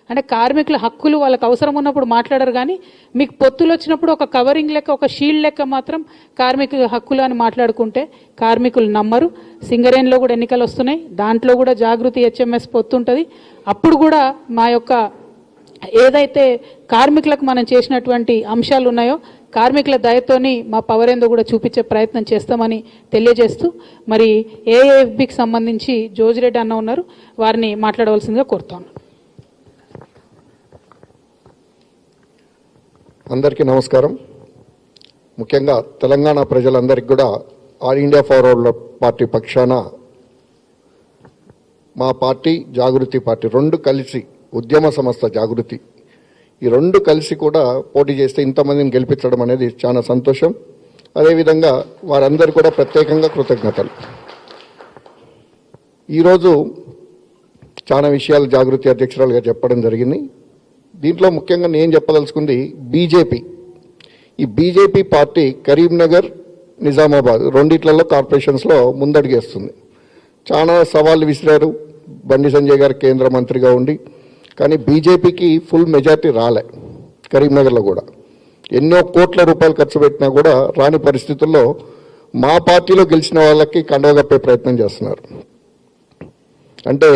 అంటే కార్మికుల హక్కులు వాళ్ళకి అవసరం ఉన్నప్పుడు మాట్లాడరు, కానీ మీకు పొత్తులు వచ్చినప్పుడు ఒక కవరింగ్ లెక్క, ఒక షీల్డ్ లెక్క మాత్రం కార్మికుల హక్కులు అని మాట్లాడుకుంటే కార్మికులు నమ్మరు. సింగరేణిలో కూడా ఎన్నికలు వస్తున్నాయి, దాంట్లో కూడా జాగృతి హెచ్ఎంఎస్ పొత్తు ఉంటుంది. అప్పుడు కూడా మా యొక్క ఏదైతే కార్మికులకు మనం చేసినటువంటి అంశాలు ఉన్నాయో కార్మికుల దయతోని మా పవర్ ఏందో కూడా చూపించే ప్రయత్నం చేస్తామని తెలియజేస్తూ, మరి ఏఏఎఫ్బికి సంబంధించి జోజిరెడ్డి అన్న ఉన్నారు, వారిని మాట్లాడవలసిందిగా కోరుతాను. అందరికీ నమస్కారం. ముఖ్యంగా తెలంగాణ ప్రజలందరికీ కూడా ఆల్ ఇండియా ఫార్వర్డ్ పార్టీ పక్షాన మా పార్టీ జాగృతి పార్టీ రెండు కలిసి ఉద్యమ సంస్థ జాగృతి ఈ రెండు కలిసి కూడా పోటీ చేస్తే ఇంతమందిని గెలిపించడం అనేది చాలా సంతోషం. అదేవిధంగా వారందరూ కూడా ప్రత్యేకంగా కృతజ్ఞతలు. ఈరోజు చాలా విషయాలు జాగృతి అధ్యక్షురాలుగా చెప్పడం జరిగింది. దీంట్లో ముఖ్యంగా నేను చెప్పదలుచుకుంది బీజేపీ. ఈ బీజేపీ పార్టీ కరీంనగర్, నిజామాబాద్ రెండిట్లలో కార్పొరేషన్స్లో ముందడుగేస్తుంది. చాలా సవాళ్ళు విసిరారు బండి సంజయ్ గారు కేంద్ర మంత్రిగా ఉండి, కానీ బీజేపీకి ఫుల్ మెజార్టీ రాలే. కరీంనగర్లో కూడా ఎన్నో కోట్ల రూపాయలు ఖర్చు పెట్టినా కూడా రాని పరిస్థితుల్లో మా పార్టీలో గెలిచిన వాళ్ళకి కండవ కప్పే ప్రయత్నం చేస్తున్నారు. అంటే